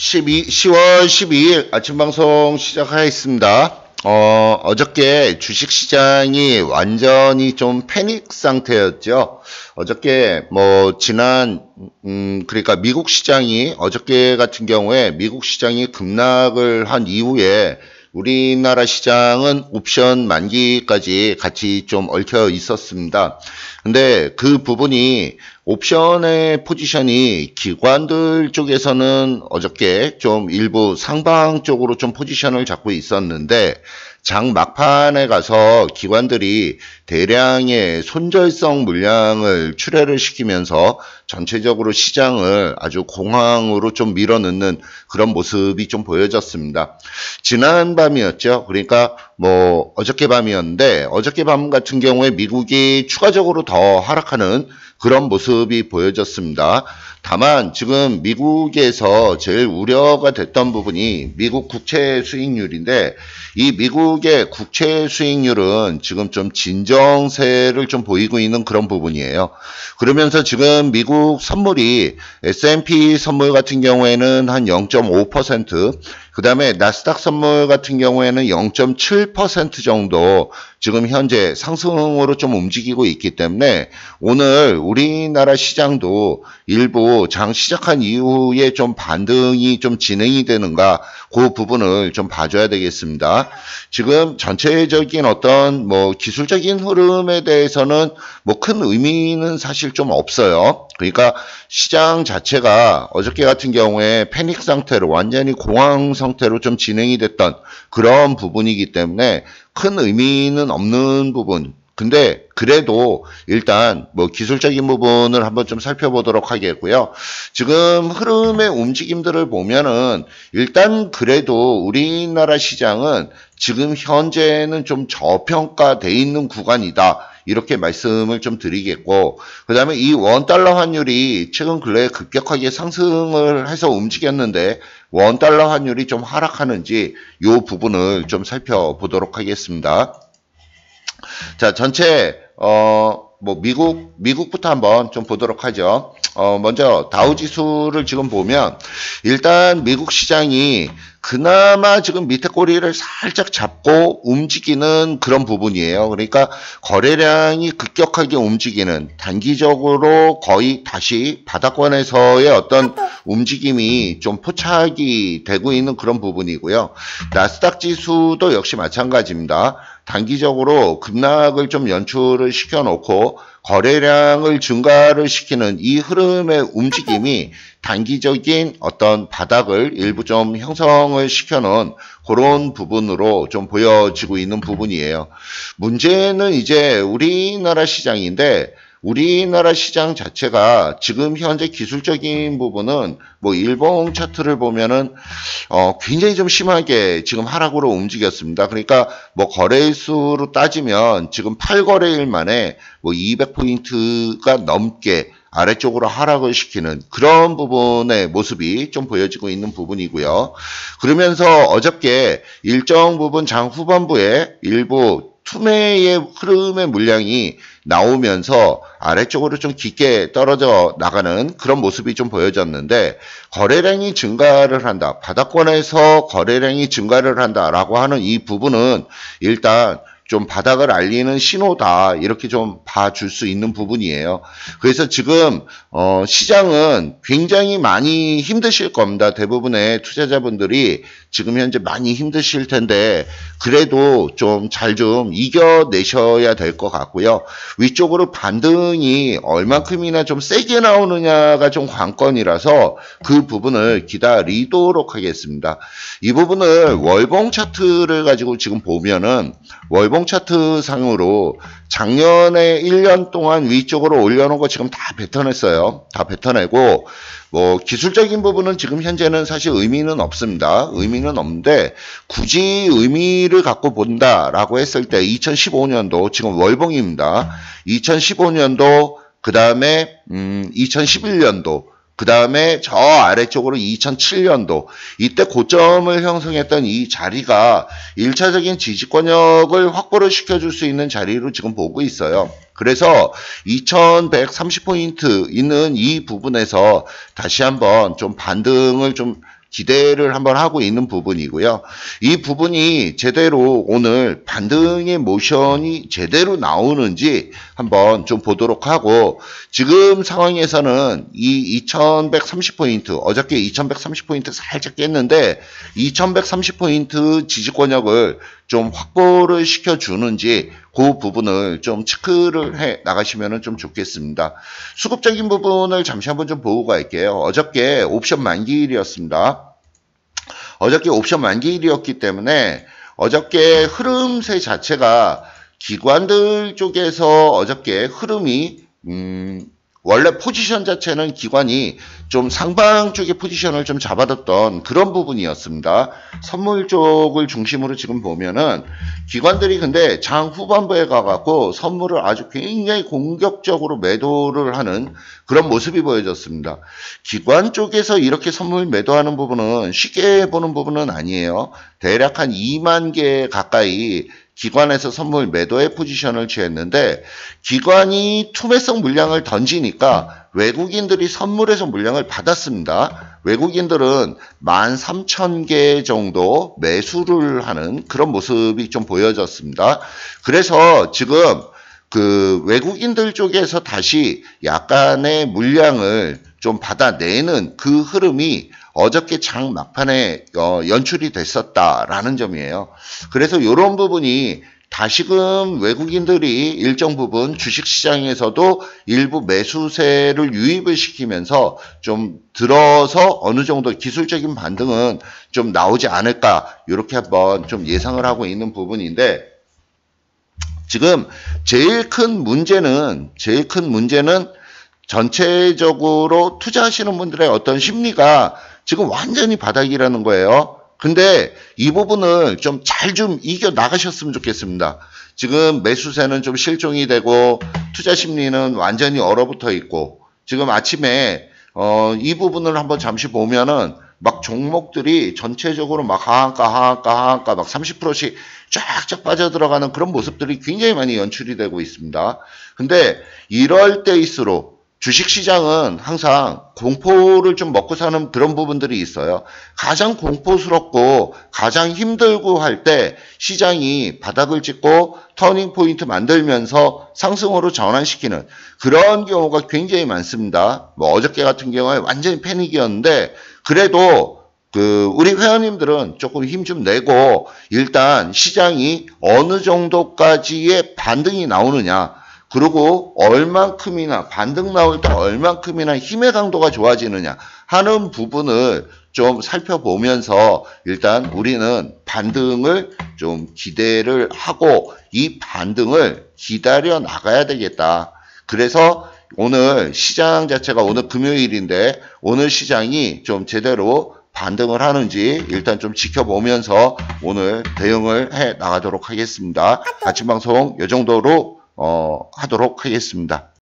10월 12일 아침 방송 시작하겠습니다. 어저께 주식시장이 완전히 좀 패닉 상태였죠. 어저께 그러니까 미국 시장이 어저께 같은 경우에 미국 시장이 급락을 한 이후에 우리나라 시장은 옵션 만기까지 같이 좀 얽혀 있었습니다. 근데 그 부분이 옵션의 포지션이 기관들 쪽에서는 어저께 좀 일부 상방 쪽으로 좀 포지션을 잡고 있었는데 장 막판에 가서 기관들이 대량의 손절성 물량을 출회를 시키면서 전체적으로 시장을 아주 공황으로 좀 밀어넣는 그런 모습이 좀 보여졌습니다. 지난 밤이었죠. 그러니까 어저께 밤이었는데 어저께 밤 같은 경우에 미국이 추가적으로 더 하락하는 그런 모습이 보여졌습니다. 다만 지금 미국에서 제일 우려가 됐던 부분이 미국 국채 수익률인데 이 미국의 국채 수익률은 지금 좀 진정세를 좀 보이고 있는 그런 부분이에요. 그러면서 지금 미국 선물이 S&P 선물 같은 경우에는 한 0.5%, 그 다음에 나스닥 선물 같은 경우에는 0.7% 정도 지금 현재 상승으로 좀 움직이고 있기 때문에 오늘 우리나라 시장도 일부 장 시작한 이후에 좀 반등이 좀 진행이 되는가 그 부분을 좀 봐줘야 되겠습니다. 지금 전체적인 어떤 기술적인 흐름에 대해서는 큰 의미는 사실 좀 없어요. 그러니까 시장 자체가 어저께 같은 경우에 패닉 상태로 완전히 공황 상태로 좀 진행이 됐던 그런 부분이기 때문에 큰 의미는 없는 부분. 근데 그래도 일단 기술적인 부분을 한번 좀 살펴보도록 하겠고요. 지금 흐름의 움직임들을 보면은 일단 그래도 우리나라 시장은 지금 현재는 좀 저평가돼 있는 구간이다. 이렇게 말씀을 좀 드리겠고, 그 다음에 이 원달러 환율이 최근 근래에 급격하게 상승을 해서 움직였는데 원달러 환율이 좀 하락하는지 이 부분을 좀 살펴보도록 하겠습니다. 자, 전체 미국부터 한번 좀 보도록 하죠. 먼저 다우 지수를 지금 보면 일단 미국 시장이 그나마 지금 밑에 꼬리를 살짝 잡고 움직이는 그런 부분이에요. 그러니까 거래량이 급격하게 움직이는 단기적으로 거의 다시 바닥권에서의 어떤 움직임이 좀 포착이 되고 있는 그런 부분이고요. 나스닥 지수도 역시 마찬가지입니다. 단기적으로 급락을 좀 연출을 시켜놓고 거래량을 증가를 시키는 이 흐름의 움직임이 단기적인 어떤 바닥을 일부 좀 형성을 시켜놓은 그런 부분으로 좀 보여지고 있는 부분이에요. 문제는 이제 우리나라 시장인데 우리나라 시장 자체가 지금 현재 기술적인 부분은 일봉 차트를 보면은 굉장히 좀 심하게 지금 하락으로 움직였습니다. 그러니까 거래일수로 따지면 지금 8거래일 만에 200포인트가 넘게 아래쪽으로 하락을 시키는 그런 부분의 모습이 좀 보여지고 있는 부분이고요. 그러면서 어저께 일정 부분 장 후반부에 일부 투매의 흐름의 물량이 나오면서 아래쪽으로 좀 깊게 떨어져 나가는 그런 모습이 좀 보여졌는데 거래량이 증가를 한다. 바닥권에서 거래량이 증가를 한다라고 하는 이 부분은 일단 좀 바닥을 알리는 신호다 이렇게 좀 봐줄 수 있는 부분이에요. 그래서 지금 시장은 굉장히 많이 힘드실 겁니다. 대부분의 투자자분들이 지금 현재 많이 힘드실 텐데 그래도 좀 잘 좀 이겨내셔야 될 것 같고요. 위쪽으로 반등이 얼만큼이나 좀 세게 나오느냐가 좀 관건이라서 그 부분을 기다리도록 하겠습니다. 이 부분을 월봉 차트를 가지고 지금 보면은 월봉 차트 상으로 작년에 1년 동안 위쪽으로 올려놓은 거 지금 다 뱉어냈어요. 다 뱉어내고 기술적인 부분은 지금 현재는 사실 의미는 없습니다. 의미는 없는데 굳이 의미를 갖고 본다라고 했을 때 2015년도 지금 월봉입니다. 2015년도 그 다음에 2011년도 그 다음에 저 아래쪽으로 2007년도 이때 고점을 형성했던 이 자리가 1차적인 지지권역을 확보를 시켜줄 수 있는 자리로 지금 보고 있어요. 그래서 2130포인트 있는 이 부분에서 다시 한번 좀 반등을 좀 기대를 한번 하고 있는 부분이고요. 이 부분이 제대로 오늘 반등의 모션이 제대로 나오는지 한번 좀 보도록 하고, 지금 상황에서는 이 2130포인트, 어저께 2130포인트 살짝 깼는데 2130포인트 지지권역을 좀 확보를 시켜주는지 그 부분을 좀 체크를 해 나가시면 좀 좋겠습니다. 수급적인 부분을 잠시 한번 좀 보고 갈게요. 어저께 옵션 만기일이었습니다. 어저께 옵션 만기일이었기 때문에 어저께 흐름세 자체가 기관들 쪽에서 어저께 흐름이 원래 포지션 자체는 기관이 좀 상방 쪽의 포지션을 좀 잡아뒀던 그런 부분이었습니다. 선물 쪽을 중심으로 지금 보면은 기관들이 근데 장 후반부에 가갖고 선물을 아주 굉장히 공격적으로 매도를 하는 그런 모습이 보여졌습니다. 기관 쪽에서 이렇게 선물 매도하는 부분은 쉽게 보는 부분은 아니에요. 대략 한 2만 개 가까이 기관에서 선물 매도의 포지션을 취했는데, 기관이 투매성 물량을 던지니까 외국인들이 선물에서 물량을 받았습니다. 외국인들은 13,000개 정도 매수를 하는 그런 모습이 좀 보여졌습니다. 그래서 지금 그 외국인들 쪽에서 다시 약간의 물량을 좀 받아내는 그 흐름이 어저께 장 막판에 연출이 됐었다라는 점이에요. 그래서 이런 부분이 다시금 외국인들이 일정 부분 주식시장에서도 일부 매수세를 유입을 시키면서 좀 들어서 어느 정도 기술적인 반등은 좀 나오지 않을까, 이렇게 한번 좀 예상을 하고 있는 부분인데, 지금 제일 큰 문제는 전체적으로 투자하시는 분들의 어떤 심리가 지금 완전히 바닥이라는 거예요. 근데 이 부분을 좀 잘 좀 이겨 나가셨으면 좋겠습니다. 지금 매수세는 좀 실종이 되고 투자 심리는 완전히 얼어붙어 있고, 지금 아침에 이 부분을 한번 잠시 보면은 막 종목들이 전체적으로 막 하한가 막 30%씩 쫙쫙 빠져들어가는 그런 모습들이 굉장히 많이 연출이 되고 있습니다. 근데 이럴 때일수록 주식시장은 항상 공포를 좀 먹고 사는 그런 부분들이 있어요. 가장 공포스럽고 가장 힘들고 할 때 시장이 바닥을 찍고 터닝포인트 만들면서 상승으로 전환시키는 그런 경우가 굉장히 많습니다. 뭐 어저께 같은 경우에 완전히 패닉이었는데, 그래도 우리 회원님들은 조금 힘 좀 내고 일단 시장이 어느 정도까지의 반등이 나오느냐, 그리고 얼만큼이나 반등 나올 때 얼만큼이나 힘의 강도가 좋아지느냐 하는 부분을 좀 살펴보면서 일단 우리는 반등을 좀 기대를 하고 이 반등을 기다려 나가야 되겠다. 그래서 오늘 시장 자체가 오늘 금요일인데 오늘 시장이 좀 제대로 반등을 하는지 일단 좀 지켜보면서 오늘 대응을 해 나가도록 하겠습니다. 아침 방송 이 정도로 하도록 하겠습니다.